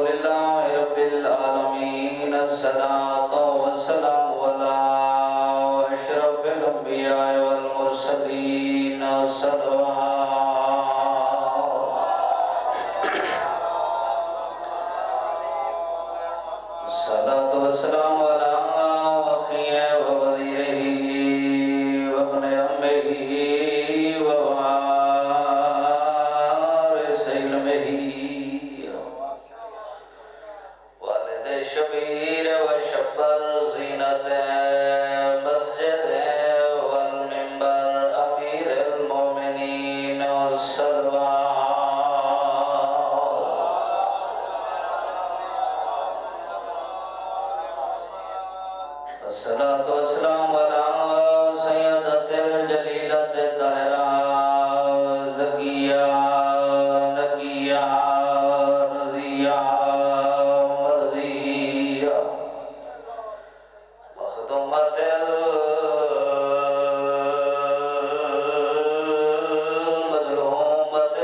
لله رب العالمين الصلاة والسلام على أشرف الأنبياء والمرسلين الصلاة والسلام على أخيه ووزيره وابن عمه ووارث علمه والد شبیر وشبر زینت مسجد والمنبر امیر المومنین الصلاة والسلام على سيدة الجليلة الطاهرة زكية نقية رضية مرضية مخدومة المظلومة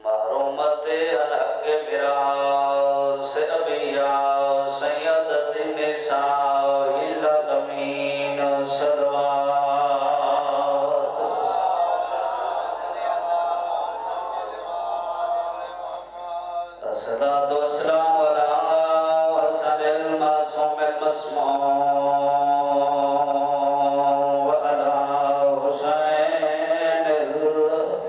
محرومة الحق براس أبيها سيدة النساء العالمين صلوات الصلاة والسلام على حسن المعصوم المسموع وعلى حسين الغريب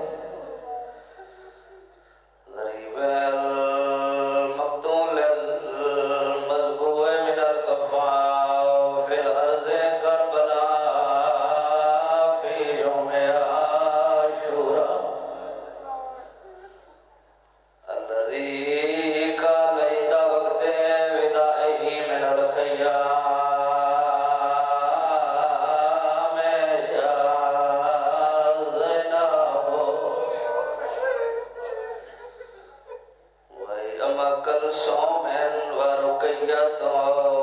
المقتول المذبوح من الكفار في الأرض كربلاء في يوم عاشوراء الذي كان عند وقت وداعه من الخيام يعزناه وهي أم كلثوم ورقية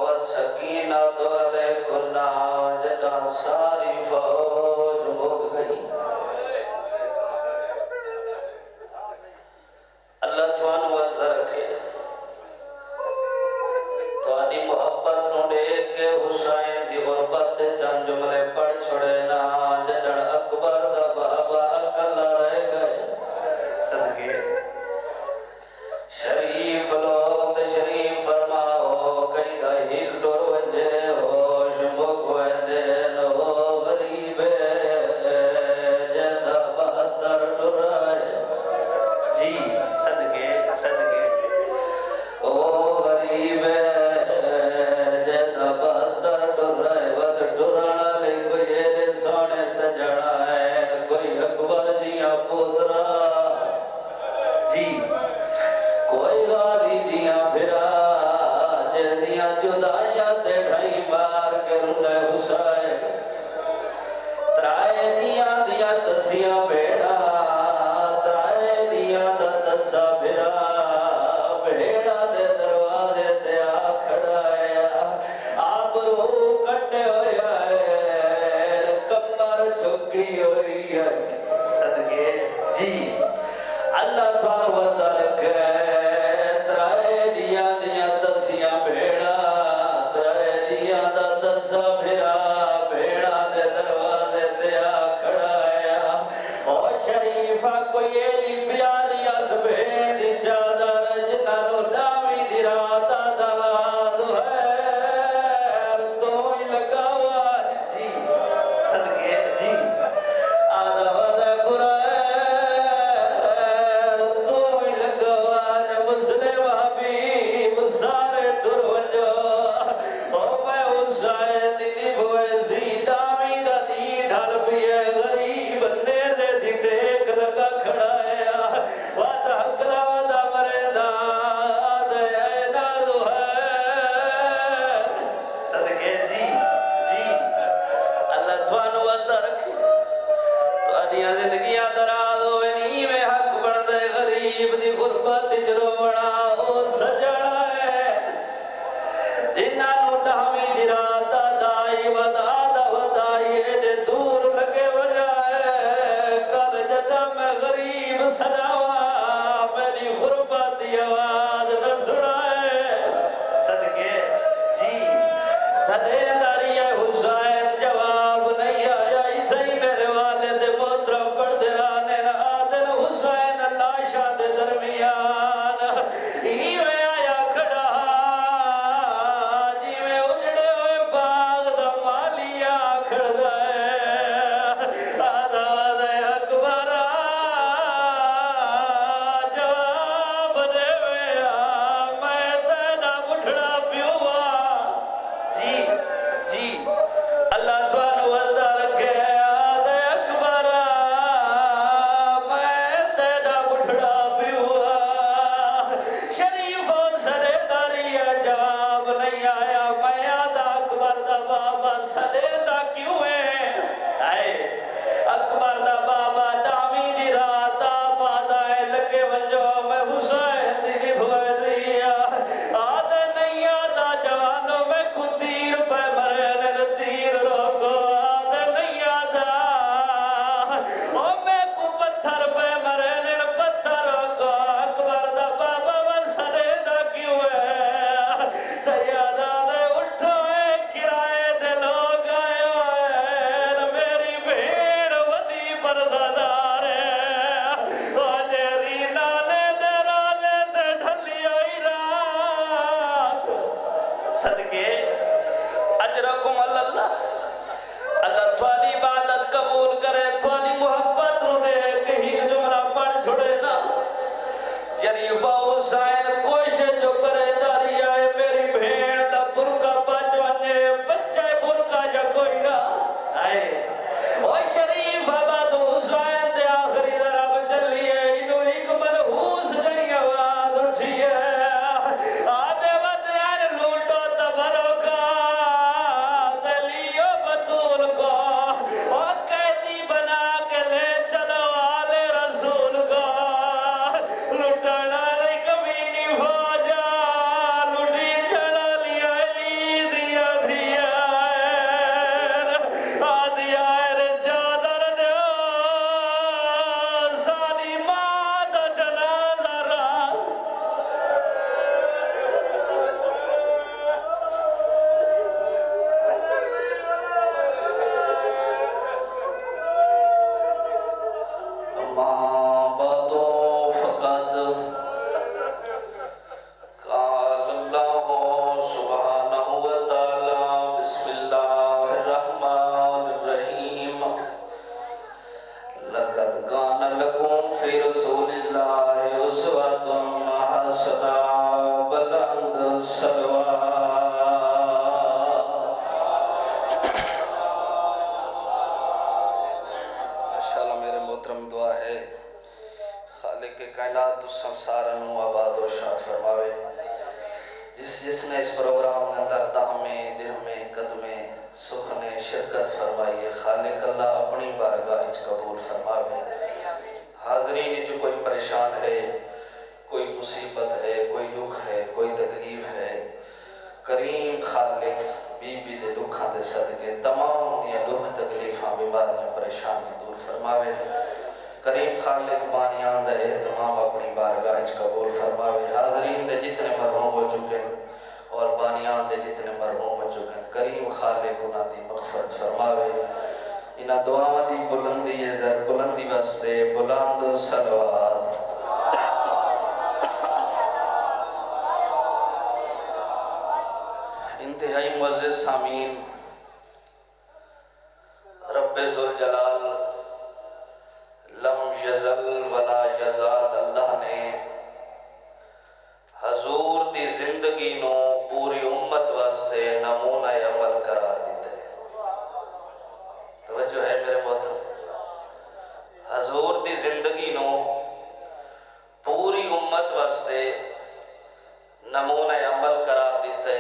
وسكينة عليكن جدا ساری فوج ہو گئی اللہ توانو وزد رکھے توانی محبت نو دیکھ کے حسین دی غربت چند جملے پڑھ چھوڑے نا جڑن اکبر دا بابا اکلا رہ گئے صدقے شریف لوگ تشریف فرماؤ کئی دا ہیک ڈور ونجے ہو شمبک ویندے نو غریب جیدہ بہتر ڈرائے جی صدقے صدقے او غریب جیدہ بہتر ڈرائے ود ڈرانا لے کوئی ایلے سونے سجڑا ہے کوئی اکبر جیاں پودرا جی کوئی غالی جیاں بھرا جہدیاں جدائیاں تے ڈھائی مار کے رونے حسین ترائے دیاں دیاں تسیاں بیڑا ترائے دیاں تسا بھرا بیڑا دے دروازے تے آ کھڑایا آپ رو کٹے ہوئے آئے کمر چھکی ہوئی ہے صدقے جی اللہ توار وزد رکھے ترائے دیاں دیاں تسیاں بیڑا ترائے دیاں تسا بھرا بیڑا دے دروازے تے آ کھڑایا او شریفہ کوئی ایلی پیاری اسبین دی چادر جنانو ڈاوی دی رات آدھاد ہے تو ہی لگا ہوا ہے جی صدقے جی آدھاد قرآن تو ہی لگا ہوا ہے مسلم حبیب سارے ڈر ونجو او میں حسین دینی بوئے زیدامی دا دی ڈھال پیے غریب نیدے دی ٹیک لگا کھڑا ہے وعدہ حقرہ وعدہ مریدہ آدھے اینا دو ہے صدقے جی جی اللہ توانو وزدہ رکھے تو انیاں زندگیاں دراز ہوئے نیوے حق بڑھ دے غریب دی غربت جلو بڑا ہو سجڑا ہے جنہاں نوٹا ہمیں دی رات آدائی ودائی ایڈے دور لگے وجائے کل جدہ میں غریب سناوا میری شریفہ حسین کوشش جو کرے داری آئے میری بھین دا برکا بچ ونے بچہ برکا جا کوئی نہ آئے اوہ شریف آباد حسین دے آخری درب چلیے انہوں ایک منحوس نہیں آواز اٹھیے آدھے بدیان لوٹو تبرو کا دلیو بطول کو اور قیدی بنا کے لے چلو آل رسول کو لٹنا لی کمینی فوجا لٹی چلا لیا لی دیا دیا آدیا چادر دیو سانی ماں دا جنازہ رہا ماں باتوں فقط قال اللہ سبحانہ وتعالی بسم اللہ الرحمن الرحیم لقد کان لکم فی رسول اللہ اسوۃ حسنہ بلند صلوات ماشاءاللہ میرے محترم دعا ہے خالق کائنات اس سنسارن آباد و شاد فرماوے جس نے اس پروگرام کے اندر دہمیں درہمیں قدمیں سخنے شرکت فرمائی ہے خالق اللہ اپنی بارگاہ اچ قبول فرماوے حاضرین جو کوئی پریشان ہے کوئی مصیبت ہے کوئی دکھ ہے کوئی تکلیف ہے کریم خالق بی بی دے دکھاں دے صدقے تمام دیا دکھ تکلیفاں بیماریاں پریشانیاں دور فرماوے کریم خالق بانیان دے اہتمام اپنی بارگاہ اچ قبول فرماوے حاضرین دے جتنے مرحوم ہو چکے اور بانیان دے جتنے مرحوم ہو چکے کریم خالق انہاں دی مغفرت فرماوے انہاں دعاواں دی بلندی در بلندی واسطے بلند صلوات انتہائی معزز سامعین رب ذوالجلال لم یزل ولا یزال اللہ نے حضور دی زندگی نو پوری امت واسطے نمونہ عمل قرار دیتے توجہ ہے میرے محترم حضور دی زندگی نو پوری امت واسطے نمونہ عمل قرار دیتے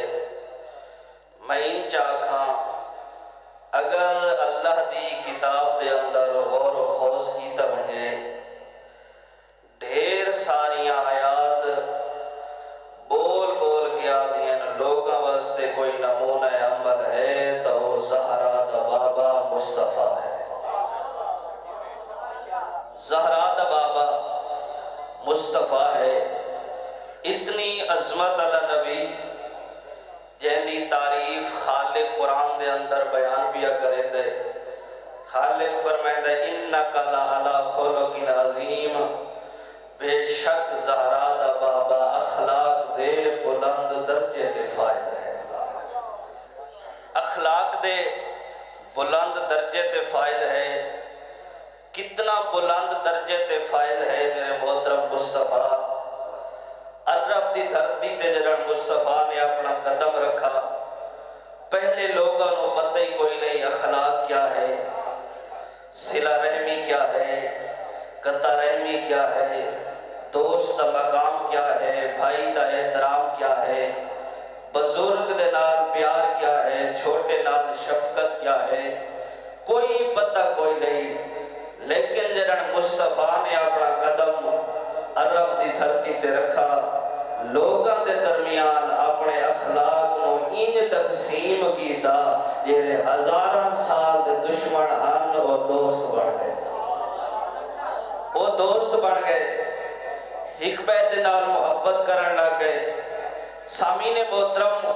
میں ان چاکھاں اگر اللہ دی کتاب دے اندر غور و خوض کی تمہیں ڈھیر ساریاں آیات بول بول کے آدین لوگاں واسطے کوئی نمونہ عمل ہے تو وہ زہرا دا بابا مصطفیٰ ہے زہرا دا بابا مصطفیٰ ہے اتنی عظمت علی نبی جہندی تعریف خالق قرآن دے اندر بیان پیا کریں دے خالق فرمائیں دے انکا لعلا خلق عظیم بے شک زہرا دا بابا اخلاق دے بلند درجے دے فائز ہے اخلاق دے بلند درجے تے فائز ہے کتنا بلند درجے تے فائز ہے میرے محترم مصطفیٰ عرب دی دھرتی تے جڑا مصطفیٰ نے اپنا قدم رکھا پہلے لوگوں کو پتہ ہی کوئی نہیں اخلاق کیا ہے صلہ رحمی کیا ہے قطع رحمی کیا ہے دوست دا مقام کیا ہے بھائی دا احترام کیا ہے بزرگ دے نال پیار کیا ہے چھوٹے نال شفقت کیا ہے کوئی پتہ کوئی نہیں لیکن جڑا مصطفیٰ نے اپنا قدم عرب دی دھرتی تے رکھا لوگاں دے درمیان اپنے اخلاق نو این تقسیم کیتا یہ ہزاران سال دے دشمن ہن وہ دوست بن گئے وہ دوست بن گئے ایک بیت نال محبت کرن لگ گئے سامعین محترم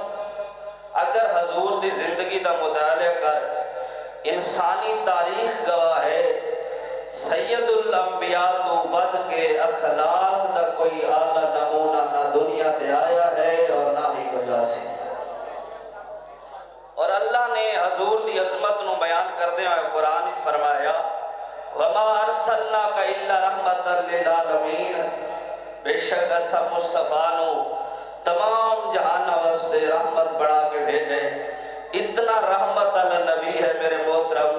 اگر حضور دی زندگی دا مطالعہ کر انسانی تاریخ گواہ ہے سید الانبیاء تو ود کے اخلاق دا کوئی اعلیٰ نمونہ نہ دنیا دے آیا ہے اور نہ ہی کوئی آسی اور اللہ نے حضور دی عظمت نو بیان کردے ہوئے قرآن فرمایا وَمَا أَرْسَلْنَاكَ إِلَّا رَحْمَةً لِلْعَالَمِينَ بے بے شک اسا مصطفیٰ نو تمام جہان واسطے رحمت بڑھا کے بھیجے. اتنا رحمت علی نبی ہے میرے محترم.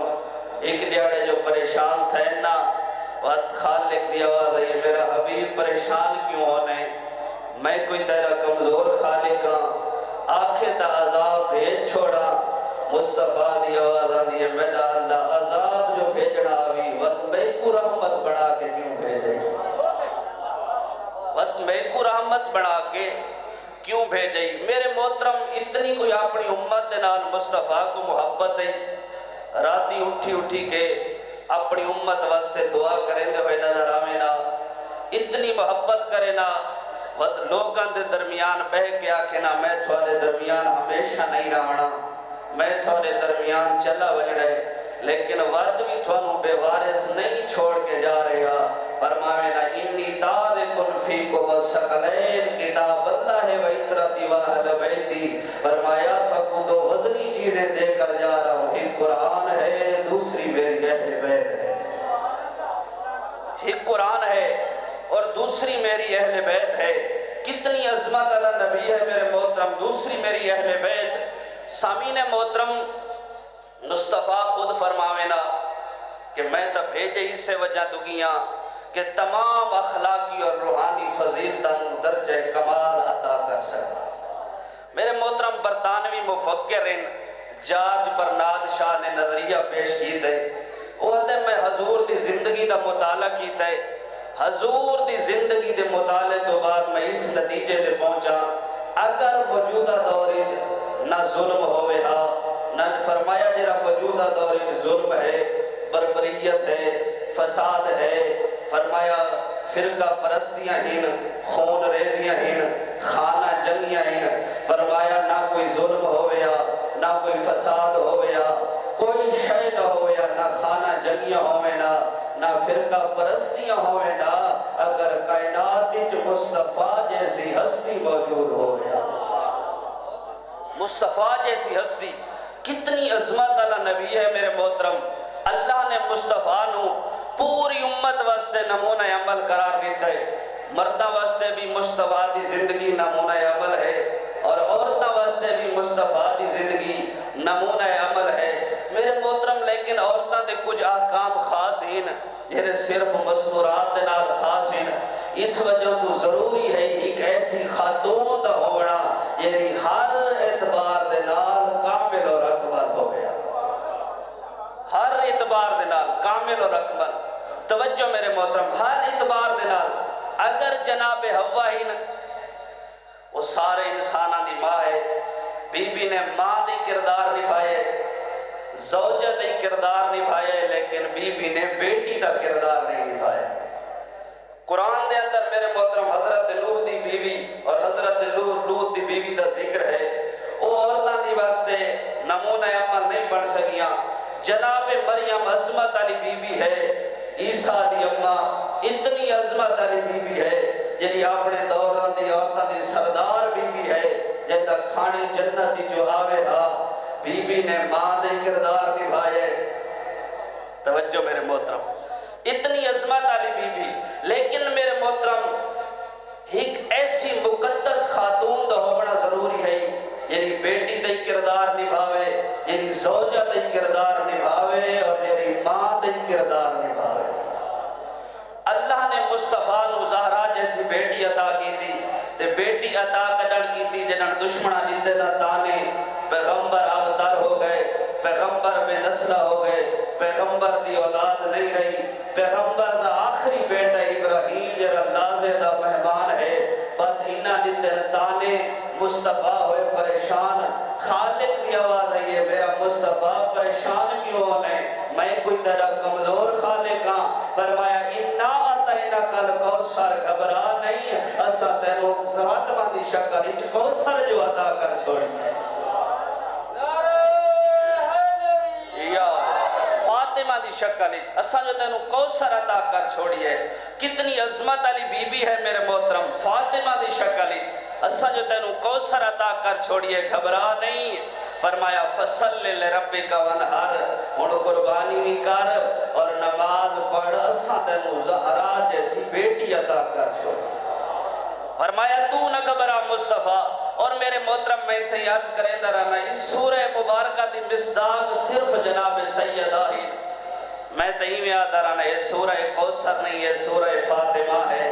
ایک دیاڑے جو پریشان تھے نا وقت خالق دی آواز ہے میرا حبیب پریشان کیوں ہونے, میں کوئی تیرا کمزور خالق ہاں, آنکھیں تا عذاب بھیج چھوڑا. مصطفیٰ دی آواز آدھی ہے میرا اللہ عذاب جو بھیجنا ہوئی وقت میں کو رحمت بڑھا کے کیوں بھیجے, وقت میں کو رحمت بڑھا کے کیوں بھیجے. میرے محترم اتنی کوئی اپنی امت دے نال مصطفیٰ کو محبت ہے, راتی اٹھی کے اپنی امت واسطے دعا کریں دے ہوئے نظر آمینا. اتنی محبت کرے نا وقت لوگاں دے درمیان بہ کے آکھنا میں تھوڑے درمیان ہمیشہ نہیں رہنا, میں تھوڑے درمیان چلا وجڑے, لیکن وقت بھی تھوڑوں بے وارث نہیں چھوڑ کے جا رہا. فرماوینا انی تارکن فیکم الثقلین کتاب اللہ و اطرتی و اہل بیتی. فرمایا تھا کو دو وزنی چیزیں دے کر جا رہا ہوں, ایک قرآن ہے دوسری میری اہل بیت ہے. ایک قرآن ہے اور دوسری میری اہل بیت ہے. کتنی عظمت علی نبی ہے میرے محترم, دوسری میری اہل بیت. سامعین محترم مصطفیٰ خود فرماوینا کہ میں تب بھیجے اس سے وجہ تو گیاں کہ تمام اخلاقی اور روحانی فضیلتاں درجہ کمال عطا کر سکتا. میرے محترم برطانوی مفکرین جارج برنارد شاہ نے نظریہ پیش کی تھے. وہ کہتے میں حضور دی زندگی دا مطالعہ کی تھے, حضور دی زندگی دے مطالعے تو بعد میں اس نتیجے دے پہنچا اگر موجودہ دوری نہ ظلم ہوئے ہا, نہ فرمایا جرا موجودہ دوری ظلم ہے, بربریت ہے, فساد ہے, فرمایا فرقہ پرستیاں ہین, خون ریزیاں ہین, خانہ جنگیاں ہین. فرمایا نہ کوئی ظلم ہویا, نہ کوئی فساد ہویا, کوئی شے نہ ہویا, نہ خانہ جنگیاں ہویا, نہ فرقہ پرستیاں ہویا اگر کائنات جو مصطفیٰ جیسی ہستی موجود ہویا. مصطفیٰ جیسی ہستی کتنی عظمت علی نبی ہے میرے محترم. اللہ نے مصطفیٰ نو پوری امت واسطے نمونہ عمل قرار دیتا ہے. مردہ واسطے بھی مصطفیٰ دی زندگی نمونہ عمل ہے اور عورتہ واسطے بھی مصطفیٰ دی زندگی نمونہ عمل ہے میرے محترم. لیکن عورتہ دے کچھ احکام خاص ہیں جنہیں صرف مستورات دے نال خاص ہیں. اس وجہ تو ضروری ہے ایک ایسی خاتون دا ہونا یعنی ہر اعتبار دے نال کامل اور اکمل ہو گیا, ہر اعتبار دے نال کامل اور اکمل. توجہ میرے محترم, ہر اعتبار دے نال. اگر جناب حوا ہی وہ سارے انساناں دی ماں ہے, بی بی نے ماں دی کردار نبھائے, زوجہ دی کردار نبھائے, لیکن بی بی نے بیٹی دا کردار نہیں نبھایا. قرآن دے اندر میرے محترم حضرت لوط دی بیوی اور حضرت لوط دی بیوی دا ذکر ہے. وہ عورتاں دی واسطے نمونہ عمل نہیں بن سکیاں. جناب مریم عظمت علی بیوی ہے, عیسیٰ دی اماں اتنی عظمت علی بیوی ہے جنہی اپنے دوران دی عورتاں دی سردار بیوی ہے, جنہا کھانے جنتی جو آوے ہا بی بی نے ماں دے کردار نبھائے. توجہ میرے محترم, اتنی عظمت علی بی بی. لیکن میرے محترم ایک ایسی مقدس خاتون دا ہونا ضروری ہے یعنی بیٹی دے کردار نبھاوے, یعنی زوجہ دے کردار نبھاوے اور یعنی ماں دے کردار نبھاوے. اللہ نے مصطفیٰ نو زہرا جیسی بیٹی عطا کی تھی تے بیٹی عطا کڈن کی تھی جنہاں دشمنہ دیتے نہ تانے. پیغمبر ابتر ہو گئے, پیغمبر بے نسلہ ہو گئے, پیغمبر دی اولاد نہیں رہی. پیغمبر دا آخری بیٹا ابراہیم جرا لازے دا مہمان ہے, بس انہاں دیتے نہ تانے. مصطفیٰ ہوئے پریشان, خالق دی آواز ہے یہ میرا مصطفیٰ پریشان کیوں ہونے, میں کوئی تیرا کمزور خالق ہاں. فرمایا انا اعطیناک الکوثر, گھبرا نہیں اسا تینوں فاطمہ دی شکل وچ کوثر جو عطا کر چھوڑی ہے. فاطمہ دی شکل اسا جو تینوں کوثر عطا کر چھوڑی ہے. کتنی عظمت علی بی بی ہے میرے محترم. فاطمہ دی شکل اسا جو تینوں کوثر عطا کر چھوڑی ہے, گھبرا نہیں. فرمایا فصل لربک وانحر, ہن قربانی بھی کر اور نماز پڑھ, اسا تینوں زہرا جیسی بیٹی عطا کر چھوڑی. فرمایا تو نہ گھبرا مصطفیٰ. اور میرے محترم میں تھے عرض کریں درانا اس سورہ مبارکہ دی مصداق صرف جناب سیدہ ہی میں تہیم یاد درانا یہ سورہ کوثر نہیں ہے سورہ فاطمہ ہے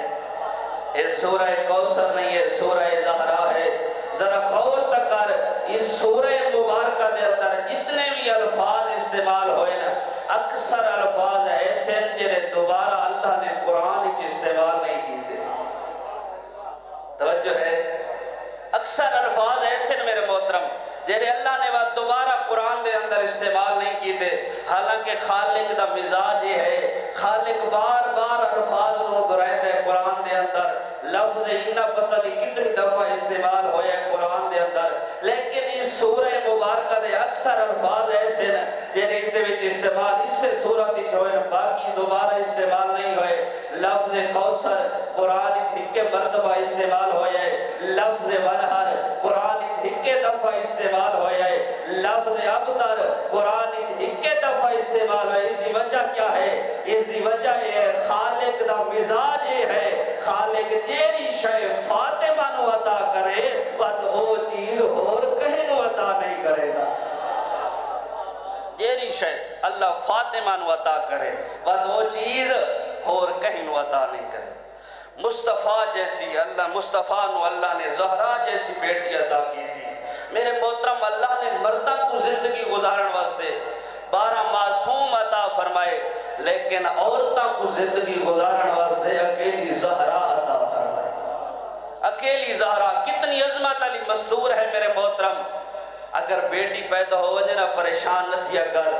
یہ سورہ کوثر نہیں ہے سورہ زہرا ہے. ذرا غور تک کر اس سورہ مبارکہ دے اندر جتنے بھی الفاظ استعمال ہوئے نا اکثر الفاظ ایسے ہیں جنہیں دوبارہ اللہ نے قرآن ہی استعمال نہیں کی تھے. توجہ ہے اکثر الفاظ ایسے ہیں میرے محترم جنہیں اللہ نے بات دوبارہ قرآن دے اندر استعمال نہیں کی تھے. حالانکہ خالق دا مزاج یہ ہے خالق بار بار الفاظ نو دہرائے دے قرآن دے اندر. لفظ انہ پتہ نہیں کتنی دفعہ استعمال ہویا ہے قرآن دے اندر لیکن اس سورہ مبارکہ دے اکثر الفاظ ایسے ہیں جنہیں اندے وچ استعمال اس سے سورت جو ہے باقی دوبارہ استعمال نہیں ہوئے. لفظ کوثر قرآن ہکے مرتبہ استعمال ہویا ہے. لفظ ونہر قرآن ہکے دفعہ استعمال ہویا ہے. لفظ ابتر قرآن ہکے دفعہ استعمال ہویا ہے. اس دی وجہ کیا ہے؟ اس دی وجہ یہ ہے خالق دا مزاج یہ ہے خالق جیری شے فاطمہ نو عطا کرے بات وہ چیز اور کہیں نو عطا نہیں کرے گا. جیری شے اللہ فاطمہ نو عطا کرے بات وہ چیز اور کہیں نو عطا نہیں کرے. مصطفیٰ جیسی اللہ مصطفیٰ نو اللہ نے زہرا جیسی بیٹی عطا کی تھی. میرے محترم اللہ نے مردہ کو زندگی گزارن واسطے 12 معصوم عطا فرمائے لیکن عورتوں کو زندگی گزارن واسطے اکیلی زہرا عطا فرمائے. اکیلی زہرا کتنی عظمت علی مستور ہے میرے محترم. اگر بیٹی پیدا ہو وجہ نہ پریشان نہ تھی اگر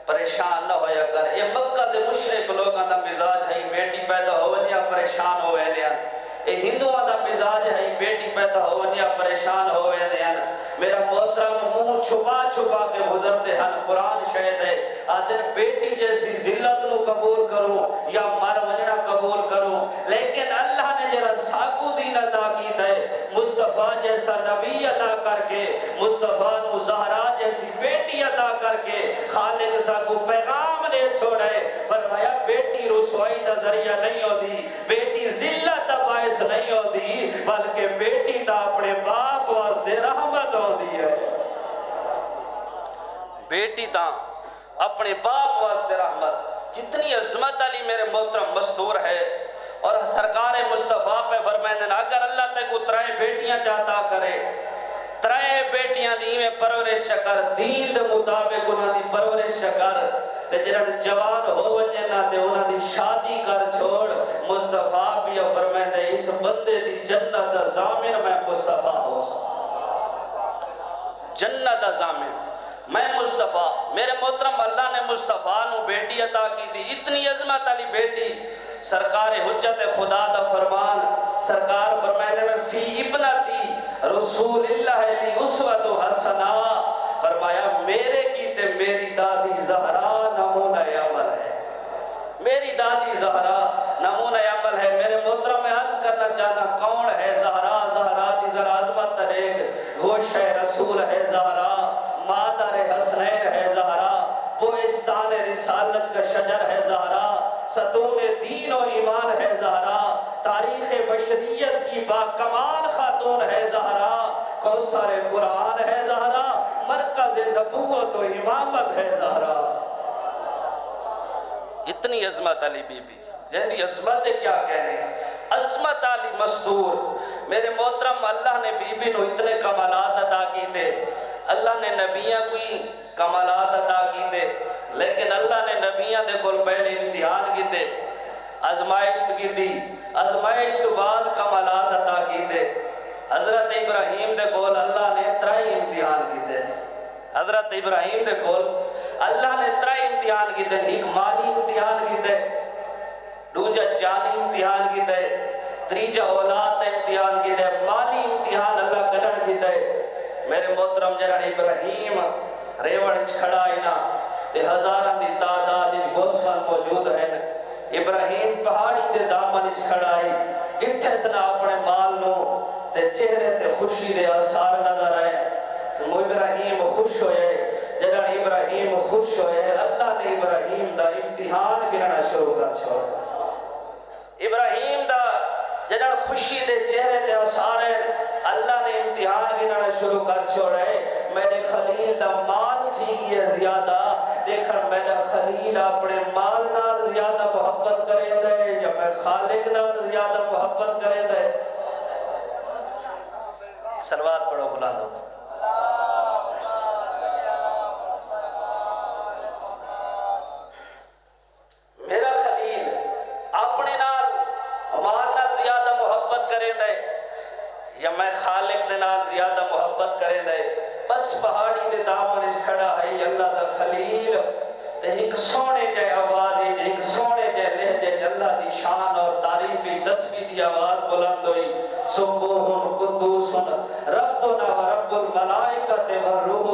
پریشان نہ ہویا کر. یہ مکہ دے مشرک لوگاں دا مزاج ہے بیٹی پیدا ہو وجہ پریشان ہوئے نیا. یہ ہندوؤں دا مزاج ہے بیٹی پیدا ہو وجہ پریشان ہوئے نیا. میرا محترم منہ چھپا چھپا کے گزرتے ہیں قرآن شہد ہے آدھر بیٹی جیسی ذلت نو قبول کروں یا مر ونجنا قبول کروں لیکن اللہ نے جرا ساکو دین عطا کی ہے مصطفیٰ جیسا نبی عطا کر کے مصطفیٰ نو زہرا جیسی بیٹی عطا کر کے خالق ساکو پیغام لے چھوڑے. فرمایا بیٹی رسوائی دا ذریعہ نہیں ہو دی بیٹی ذلت دا باعث نہیں ہو دی بلکہ بیٹی دا اپنے باپ واسطے رحمت ہو دی ہے. بیٹی تا اپنے باپ واسطے رحمت. کتنی عظمت علی میرے محترم مستور ہے. اور سرکار مصطفیٰ پہ فرمائیں دینا اگر اللہ تے کو 3 بیٹیاں چاہتا کرے 3 بیٹیاں دی میں پرورش کر دین دے مطابق انہاں دی پرورش کر تے جنہاں جوان ہو ونجے نہ تے انہاں دی شادی کر چھوڑ. مصطفیٰ بھی فرمائیں دے اس بندے دی جنت دا ضامن میں مصطفیٰ ہو جنت دا ضامن میں مصطفیٰ. میرے محترم اللہ نے مصطفیٰ نو بیٹی عطا کی تھی اتنی عظمت علی بیٹی. سرکار حجت خدا دا فرمان سرکار فرمائے میں فی ابنتی رسول اللہ علی اسوۃ حسنہ فرمایا میرے کی تے میری دادی زہرا نمونہ عمل ہے. میری دادی زہرا نمونہ عمل ہے. میرے محترم میں عرض کرنا چاہنا کون ہے زہرا؟ زہرا دی ذرا عظمت دیکھ. گوشہ رسول ہے زہرا مادر حسنین ہے زہرا بوستان رسالت کا شجر ہے زہرا ستون دین و ایمان ہے زہرا تاریخ بشریت کی باکمال خاتون ہے زہرا کوثر قرآن ہے زہرا مرکز نبوت و امامت ہے زہرا. اتنی عظمت علی بی بی یعنی عظمت کیا کہنے عظمت علی مستور. میرے محترم اللہ نے بی بی نو اتنے کمالات عطا کی تھے. اللہ نے نبیاں کوئی کمالات عطا کی تھے لیکن اللہ نے نبیاں دے کول پہلے امتحان کی تھے آزمائش کی تھی آزمائش تو بعد کمالات عطا کی تھے. حضرت ابراہیم دے کول اللہ نے 3 امتحان کی تھے. حضرت ابراہیم دے کول اللہ نے 3 امتحان کی تھے. ایک مالی امتحان کی تھے دوجا جانی امتحان کی تھے تریجا اولاد امتحان کی تھے. مالی امتحان اللہ کرن کی تھے. میرے محترم جنہاں ابراہیم ریوڑ کھڑا اینا تے ہزاران دی تعداد گوسفن موجود ہیں. ابراہیم پہاڑی دے دامن کھڑا ہے ڈٹھے سنا اپنے مال نو تے چہرے تے خوشی دے آثار نظر آئے. ابراہیم خوش ہوئے. جنہاں ابراہیم خوش ہوئے اللہ نے ابراہیم دا امتحان گرنا شروع کر چھوڑا. ابراہیم دا جنہاں خوشی دے چہرے دے سارے اللہ نے امتحان گنانا شروع کر چھوڑے میرے خلیل دا مال تھی گیا زیادہ دیکھر میرا خلیل اپنے مال نال زیادہ محبت کرے دے یا میں خالق نال زیادہ محبت کرے دے صلوات پڑھو بلاندو میرا خلیل اپنے نال مال نال زیادہ محبت کرے دے یا میں خالق دے نال زیادہ محبت کرے دے بس پہاڑی دے دامن اس کھڑا ہے اللہ دا خلیل تے ایک سونے جائے آوازی جائے ایک سونے جائے لہجے اللہ دی شان اور تعریفی تسبیح دی آواز بلند ہوئی سبوہن قدوسن ربنا و رب الملائکت و روح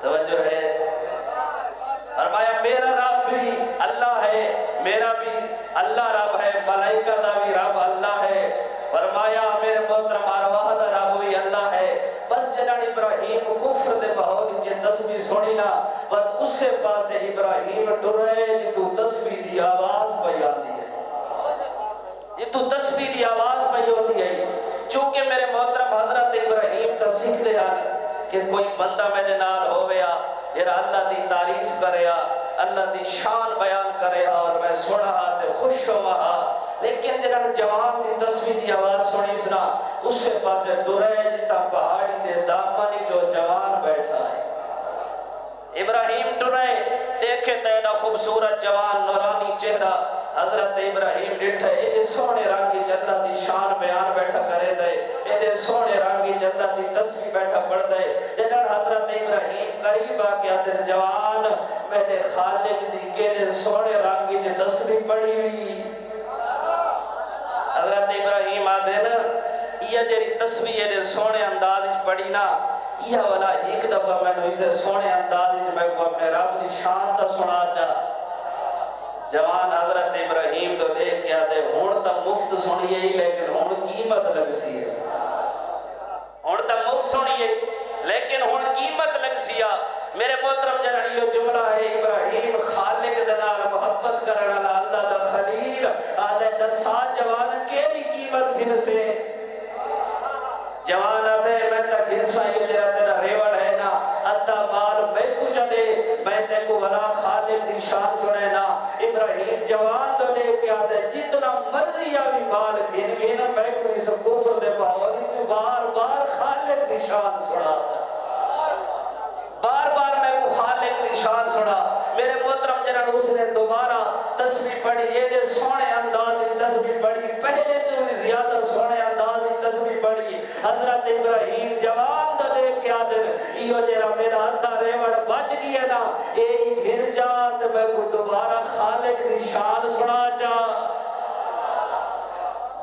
توجہ ہے فرمایا میرا رب بھی اللہ ہے میرا بھی اللہ رب ہے ملائکہ دا بھی رب اللہ ہے فرمایا میرے محترم ارواح دا رب بھی اللہ ہے بس جنان ابراہیم کفر دے ماحول جے تسبیح سنی نا بس اس سے پاسے ابراہیم ڈرے جی تو تسبیح دی آواز بیان دی ہے جی تو تسبیح دی آواز بیان دی ہے چونکہ میرے محترم حضرت ابراہیم تا سکھ دے آنے کہ کوئی بندہ میرے نال ہویا یہ اللہ دی تعریف کریا اللہ دی شان بیان کریا اور میں سنا تے خوش ہوا لیکن جنہاں جوان دی تسبیح دی آواز سنی سنا اس سے پاسے درے جتا پہاڑی دے دامنی جو جوان بیٹھا ہے ابراہیم درے دیکھے تینا خوبصورت جوان نورانی چہرہ حضرت ابراہیم ڈٹھے ایڈے سونے رنگی جنت دی شان بیان بیٹھا کرے دے ایڈے سونے رنگی جنت دی تسبیح بیٹھا پڑھ دے جنہاں حضرت ابراہیم قریب آگیا دن جوان میں نے خالق دی کے دے سونے رنگی دی تسبیح پڑھی ہوئی حضرت ابراہیم آدھے نا یہ جری تسبیح یہ سونے انداز پڑھی نا یہ والا ایک دفعہ میں نے اسے سونے انداز میں کو اپنے رب دی شان تا سنا چاہ جوان حضرت ابراہیم تو لے کیا دے ہون تا مفت سنیے ہی لیکن ہون قیمت لگ سی ہے ہون تا مفت سنیے لیکن ہون قیمت لگ سیا میرے محترم جنہاں یہ جملہ ہے ابراہیم خالق دنال محبت کرنا اللہ دا خلیل آدھے دسات جوان کیری قیمت گھن سے جوان آدھے میں تا گھن سائی جرہ تیرا ریوڑ ہے نا اتا مال میں کو جنے میں تے کو بلا خالق دی شان سنے نا ابراہیم جوان تو لے کے آدھے جتنا مرضی آوی مال گھن گھن میں کو اس کفر دے باوری تو بار بار خالق دی شان سنا بار بار میں کو خالق دی شان سنا میرے محترم جنہاں اس نے دوبارہ تسبیح پڑھی یہ دے سونے انداز دی تسبیح پڑھی پہلے تو زیادہ سونے انداز دی تسبیح پڑھی حضرت ابراہیم جوان دا لے کے آدھر یہ جرہ میرا ہتھا ریوڑ بچ گیا نا اے گھر جات میں کو دوبارہ خالق دی شان سنا جا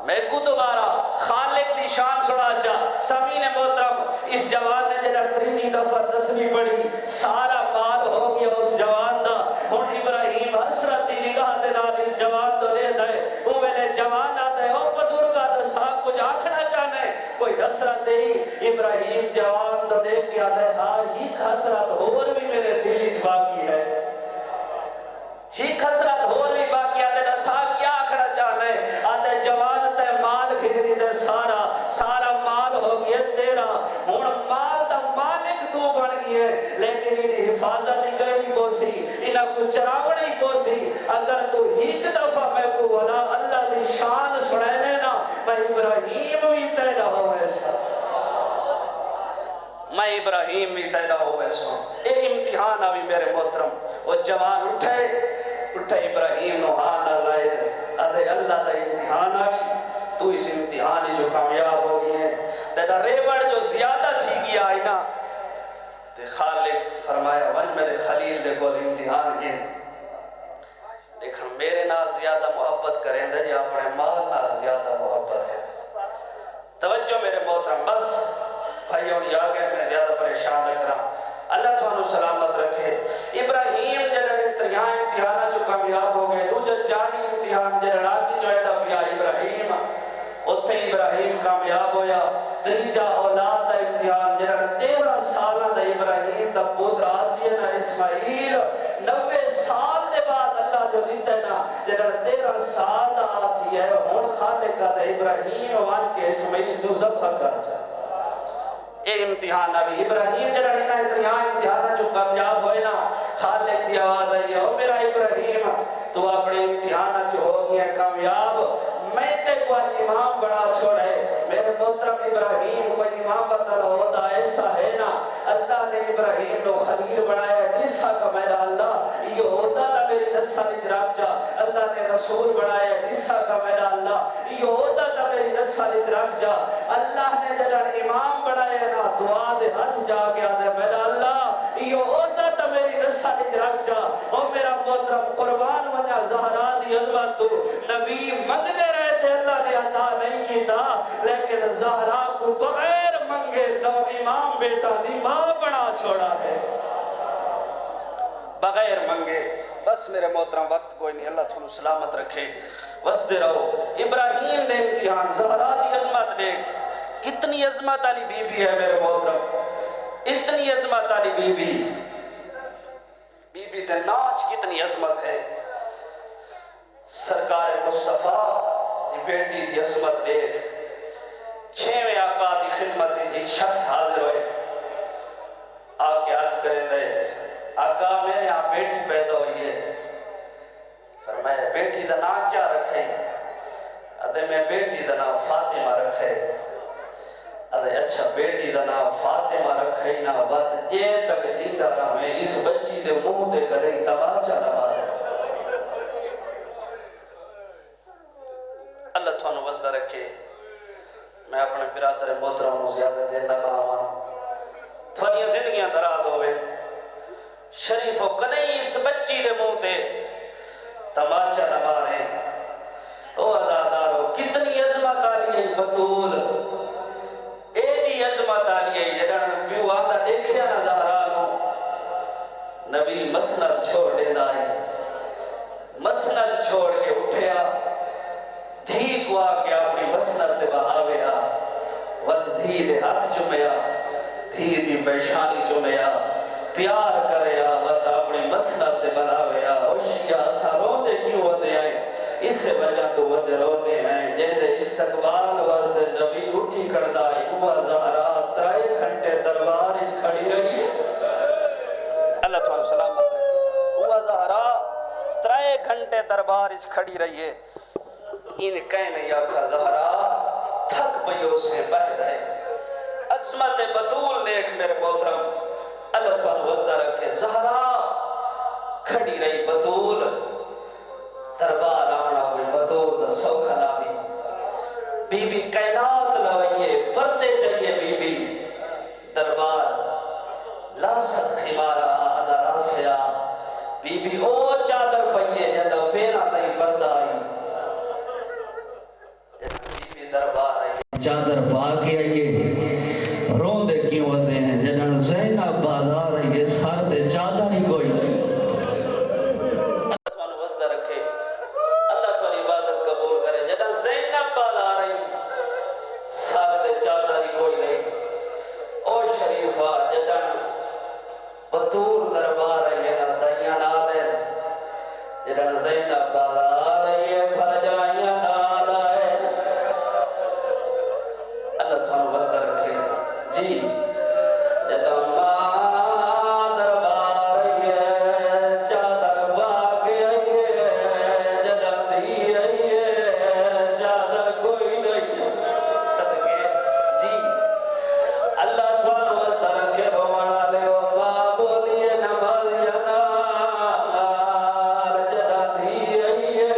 میں کو دوبارہ خالق دی شان سنا چاہ سمین محترم اس جوان نے جنہا تریجی دفعہ تسبیح پڑھی سارا مال ہو گیا اس جوان دا ہون ابراہیم حسرت دی نگاہ دینا دی جوان دو لے دائے وہ میں جوان آدھے او بزرگا دا ساکھ کچھ آکھنا چاہنے کوئی حسرت دے ابراہیم جوان دو دیکھ کے آدھے ہاں ہی حسرت اور بھی میرے دل اچ باقی ہے ہی حسرت اور بھی باقی آدھے دا ساکھ کیا آکھنا چاہنے آدھے جوان تے مال گھری دے سارا مال ہو گیا تیرا ہون مال تا مالک تو بڑھ گئے لیکن انہیں حفاظت نہیں کرنی پوسی انہیں کو چراغ نہیں پوسی اگر تو ایک دفعہ میں کو بنا اللہ دی شان سنینے نا میں ابراہیم بھی تیرا ہو ایسا میں ابراہیم بھی تیرا ہو ایسا اے امتحان آوی میرے محترم وہ جوان اٹھے ابراہیم نو ہاں اللہ ادھے اللہ دا امتحان آوی تو اس امتحان جو کامیاب ہو گئی ہے تیرا ریوڑ جو زیادہ تھی گیا آئی نا تے خالق فرمایا ون میرے خلیل دے گول امتحان کی لیکن میرے نال زیادہ محبت کریں دے یا اپنے مال نال زیادہ محبت کریں توجہ میرے محترم بس بھائیوں نے آگے میں زیادہ پریشان رکھ رہا اللہ تھانو سلامت رکھے ابراہیم جنہاں تریاں امتحانہ جو کامیاب ہو گئے دوجہ جانی امتحان جنہاں راکی جو ہے پیا ابراہیم اتھے ابراہیم کامیاب ہویا تریجہ اولاد دا امتحان جنہاں 13 سالہ دا ابراہیم دا پودر آجینا اسماعیل 90 سال دے بعد اللہ جو دیتا ہے نا جنہاں 13 سال آتی ہے ہون خالق کا دے ابراہیم وان کے اسماعیل نو ذبح کر جا اے امتحان نبی ابراہیم جنہاں امتحان جو کامیاب ہوئے نا خالق دی آواز آئی ہے میرا ابراہیم تو اپنے امتحان جو ہو گیا کامیاب میں تے کوئی امام بڑا چھوڑے میرے محترم ابراہیم کوئی امام بدل ہوتا ایسا ہے نا اللہ نے ابراہیم کو خلیل بنایا عیسیٰ کا میرا اللہ یہ ہوتا تھا میری نسل ادراک جا اللہ نے رسول بنایا عیسیٰ کا میرا اللہ یہ ہوتا تھا میری نسل ادراک جا اللہ نے جلال امام بنایا نا دعا دے ہاتھ جا گیا دے میرا اللہ یہ ہوتا تھا میری نسل ادراک جا اور میرا محترم قربان وجہ زہرا دی عظمت تو نبی مدنے رہے تھے اللہ نے عطا نہیں کیتا لیکن زہرا کو بغیر منگے نو امام بیٹا دی ماں بڑا چھوڑا ہے بغیر منگے بس میرے محترم وقت کوئی نہیں اللہ تھوڑا سلامت رکھے وستے رہو ابراہیم نے امتحان زہرا دی عظمت دیکھ کتنی عظمت علی بی بی ہے میرے محترم اتنی عظمت علی بی بی تے ناچ کتنی عظمت ہے سرکار مصطفیٰ دی بیٹی دی عظمت دیکھ 6ویں آقا دی خدمت دی ایک شخص حاضر ہوئے آکے عرض کریں دے آقا میرے یہاں بیٹی پیدا ہوئی ہے فرمایا بیٹی دا نام کیا رکھے ادھے میں بیٹی دا نام فاطمہ رکھے ادھے اچھا بیٹی دا نام فاطمہ رکھے نا بات یہ تک جیندہ رہا میں اس بچی دے منہ دے کرے تماچا رہا ہے اللہ تھانو وزدہ رکھے میں اپنے برادر محترم کو زیادہ دیر نہ باہاں تھوڑی زندگیاں دراد ہوئے شریف و کدئی اس بچی دے منہ تے تماچا نہ مارے او ازادارو کتنی عظمت آلی ہے بطول ایڈی عظمت آلی ہے جنہاں پیو آدھا دیکھیا نہ زہرانو نبی مسند چھوڑ دے دائی مسند چھوڑ کے اٹھیا دھی کو آکے اپنی مسند دے بہاویا وقت دھی دے ہاتھ چمیا دھی دی پیشانی چمیا پیار کریا وقت اپنی مسند دے بہاویا اوشیا ساروں دے کیوں ودے آئے اس سے وجہ تو ودے رونے ہیں جیدے استقبال وزد نبی اٹھی کردائی اوہ زہرا 3 گھنٹے دربار اس کھڑی رہی ہے اللہ تعالیٰ سلامت رکھے اوہ زہرا 3 گھنٹے دربار اس کھڑی رہی ہے ان کہنے یا کھا زہرا تھک پیوں سے بہ رہے عظمت بطول دیکھ میرے محترم اللہ تعالیٰ وزدہ رکھے زہرا کھڑی رہی بطول دربار آنا ہوئی بطول دا سوکھا نامی بی بی کائنات لوئیے پردے چاہیے بی بی دربار لاسد خمارا آدھا راسیا بی بی او چادر پئیے جدہ پیرا نہیں پردہ آئی دربار آئی چادر پاکے آئیے روندے کیوں ہوتے ہیں جنہاں زینب بازار آئیے سار دے چادر ہی کوئی نہیں اللہ تمہیں وزدہ رکھے اللہ تمہیں عبادت قبول کرے جنہاں زینب بازار آئی سار دے چادر ہی کوئی نہیں او شریفہ جنہاں بطور دربار آئیے نا دائیاں نالے جنہاں زینب بازار آئیے پھر جائیاں نالے اللہ تھانو وزدہ رکھے جی جدہ ماں دربار آئیے چادر باغ آئیے جدہ دی آئیے چادر کوئی نہیں صدقے جی اللہ تھانو وزدہ رکھے بوانا لے ماں بولیے نمازیہ نار جدہ دی آئیے